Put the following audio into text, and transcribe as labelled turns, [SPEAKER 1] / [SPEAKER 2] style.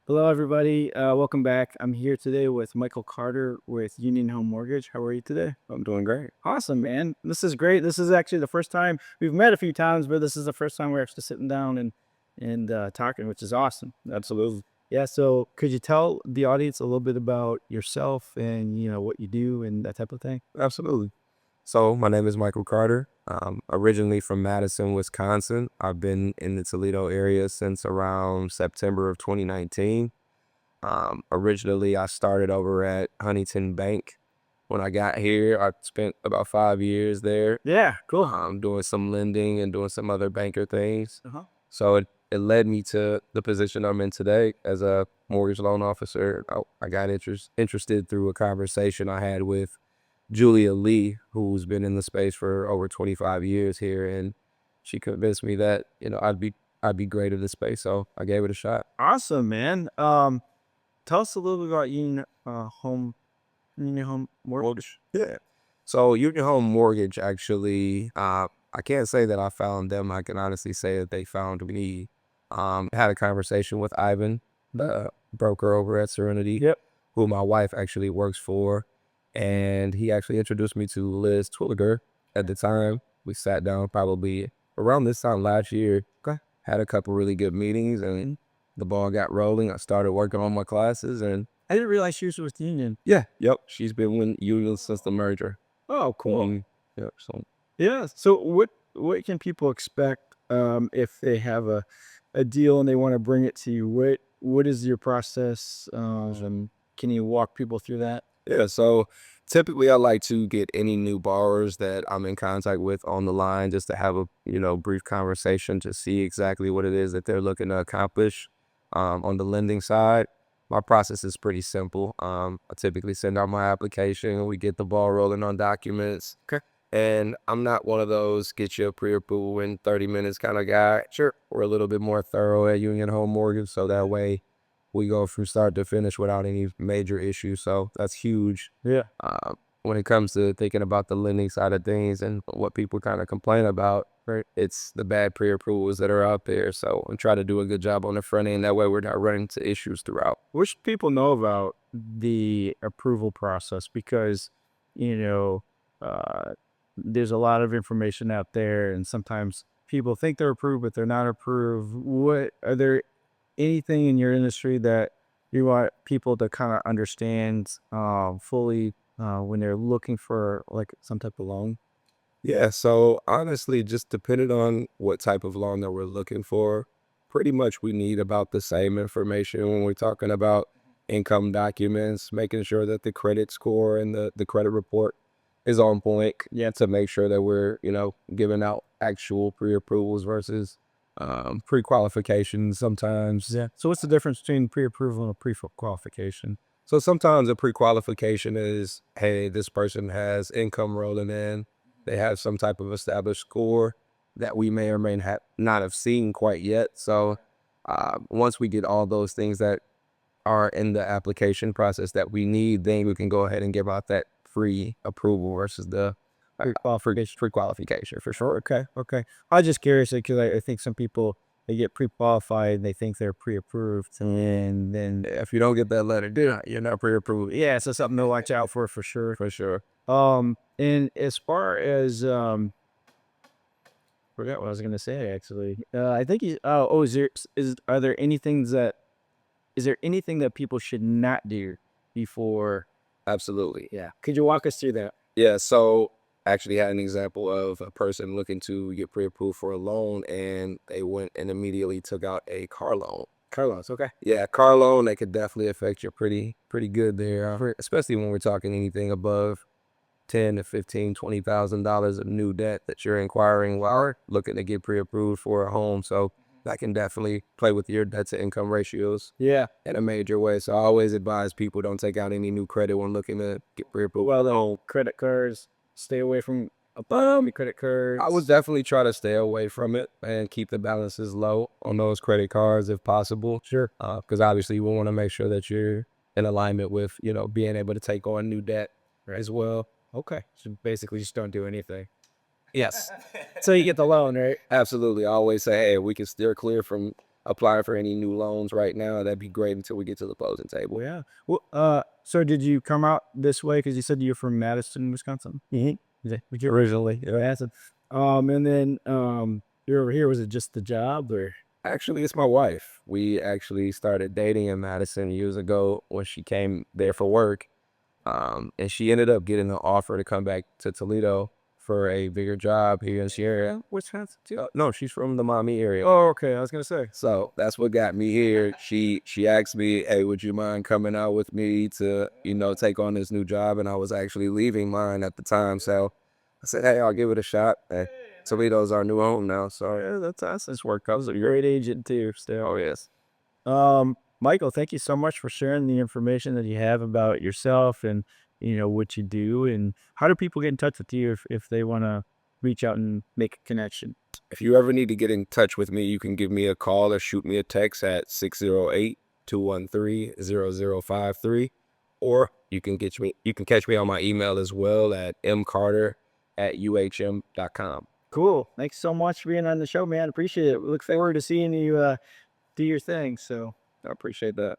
[SPEAKER 1] Hello, everybody. Welcome back. I'm here today with Micheal Carter with Union Home Mortgage. How are you today?
[SPEAKER 2] I'm doing great.
[SPEAKER 1] Awesome, man. This is great. This is actually the first time we've met a few times, but this is the first time we're actually sitting down and talking, which is awesome.
[SPEAKER 2] Absolutely.
[SPEAKER 1] Yeah. So, could you tell the audience a little bit about yourself and what you do and that type of thing?
[SPEAKER 2] Absolutely. So my name is Micheal Carter. Originally from Madison, Wisconsin. I've been in the Toledo area since around September of 2019. Originally, I started over at Huntington Bank. When I got here, I spent about 5 years there,
[SPEAKER 1] Yeah. Cool.
[SPEAKER 2] doing some lending and doing some other banker things.
[SPEAKER 1] Uh huh.
[SPEAKER 2] So it led me to the position I'm in today as a mortgage loan officer. I got interested through a conversation I had with Julia Lee, who's been in the space for over 25 years here, and she convinced me that I'd be great at this space. So I gave it a shot.
[SPEAKER 1] Awesome, man. Tell us a little bit about Union Home
[SPEAKER 2] Well,
[SPEAKER 1] Mortgage.
[SPEAKER 2] yeah. So Union Home Mortgage actually, I can't say that I found them. I can honestly say that they found me. Had a conversation with Ivan, the broker over at Serenity,
[SPEAKER 1] Yep.
[SPEAKER 2] who my wife actually works for, and he actually introduced me to Liz Twilliger. At the time, we sat down probably around this time last year.
[SPEAKER 1] Okay.
[SPEAKER 2] Had a couple really good meetings, and the ball got rolling. I started working on my classes, and
[SPEAKER 1] I didn't realize she was with Union.
[SPEAKER 2] yeah, yep, she's been with Union since the merger.
[SPEAKER 1] Oh, cool.
[SPEAKER 2] Yep. So
[SPEAKER 1] Yeah. So what can people expect if they have a deal and they want to bring it to you? What is your process? Can you walk people through that?
[SPEAKER 2] yeah, so typically I like to get any new borrowers that I'm in contact with on the line just to have a brief conversation to see exactly what it is that they're looking to accomplish. On the lending side, my process is pretty simple. I typically send out my application, we get the ball rolling on documents.
[SPEAKER 1] Okay.
[SPEAKER 2] And I'm not one of those get you a pre-approval in 30 minutes kind of guy. Sure. We're a little bit more thorough at Union Home Mortgage, so that way we go from start to finish without any major issues. So that's huge.
[SPEAKER 1] Yeah.
[SPEAKER 2] When it comes to thinking about the lending side of things and what people kind of complain about,
[SPEAKER 1] Right.
[SPEAKER 2] it's the bad pre-approvals that are out there. So and try to do a good job on the front end. That way we're not running into issues throughout.
[SPEAKER 1] What should people know about the approval process? Because, you know, uh, there's a lot of information out there, and sometimes people think they're approved, but they're not approved. What are there anything in your industry that you want people to kind of understand fully when they're looking for like some type of loan?
[SPEAKER 2] Yeah, so honestly, just depending on what type of loan that we're looking for, pretty much we need about the same information when we're talking about income documents, making sure that the credit score and the credit report is on point. Yeah, to make sure that we're, giving out actual pre-approvals versus pre-qualifications sometimes.
[SPEAKER 1] Yeah. So what's the difference between pre-approval and a pre-qualification?
[SPEAKER 2] So sometimes a pre-qualification is, hey, this person has income rolling in. They have some type of established score that we may or may not have seen quite yet. So once we get all those things that are in the application process that we need, then we can go ahead and give out that free approval versus the
[SPEAKER 1] Pre-qualification.
[SPEAKER 2] pre-qualification for sure.
[SPEAKER 1] Okay, okay. I was just curious because I think some people they get pre-qualified and they think they're pre-approved, and then
[SPEAKER 2] If you don't get that letter, you're not pre-approved.
[SPEAKER 1] yeah, so something to watch out for sure.
[SPEAKER 2] For sure.
[SPEAKER 1] And as far as forgot what I was gonna say actually. I think is there is are there anything that is there anything that people should not do before?
[SPEAKER 2] Absolutely.
[SPEAKER 1] Yeah, could you walk us through that?
[SPEAKER 2] Yeah, so actually had an example of a person looking to get pre-approved for a loan and they went and immediately took out a car loan.
[SPEAKER 1] Carlos, okay.
[SPEAKER 2] Yeah, car loan, that could definitely affect you pretty good there, especially when we're talking anything above 10 to 15, $20,000 of new debt that you're inquiring while looking to get pre-approved for a home. So that can definitely play with your debt to income ratios
[SPEAKER 1] Yeah.
[SPEAKER 2] in a major way. So I always advise people don't take out any new credit when looking to get pre-approved.
[SPEAKER 1] Well, the credit cards, stay away from a credit cards.
[SPEAKER 2] I would definitely try to stay away from it and keep the balances low on those credit cards if possible.
[SPEAKER 1] Sure.
[SPEAKER 2] Because obviously we want to make sure that you're in alignment with, being able to take on new debt as well.
[SPEAKER 1] Okay. So basically just don't do anything.
[SPEAKER 2] Yes,
[SPEAKER 1] So you get the loan, right?
[SPEAKER 2] absolutely. I always say, hey, we can steer clear from applying for any new loans right now. That'd be great until we get to the closing
[SPEAKER 1] Well,
[SPEAKER 2] table.
[SPEAKER 1] yeah. Well, so did you come out this way? Because you said you're from Madison, Wisconsin. Originally, yeah, Madison. And then you're over here. Was it just the job, or?
[SPEAKER 2] Actually, it's my wife. We actually started dating in Madison years ago when she came there for work. And she ended up getting an offer to come back to Toledo for a bigger job here in Sierra.
[SPEAKER 1] Wisconsin too.
[SPEAKER 2] No, she's from the Miami area.
[SPEAKER 1] Oh, okay. I was gonna say.
[SPEAKER 2] So that's what got me here. She asked me, "Hey, would you mind coming out with me to, take on this new job?" And I was actually leaving mine at the time. So I said, "Hey, I'll give it a shot." And Toledo's our new home now. So
[SPEAKER 1] Yeah, that's awesome. This work out. A great agent too. Still.
[SPEAKER 2] oh yes.
[SPEAKER 1] Michael, thank you so much for sharing the information that you have about yourself and what you do. And how do people get in touch with you if they want to reach out and make a connection?
[SPEAKER 2] If you ever need to get in touch with me, you can give me a call or shoot me a text at 608-213-0053. Or you can catch me on my email as well at mcarter@uhm.com.
[SPEAKER 1] Cool. Thanks so much for being on the show, man. Appreciate it. We look forward to seeing you do your thing. So.
[SPEAKER 2] I appreciate that.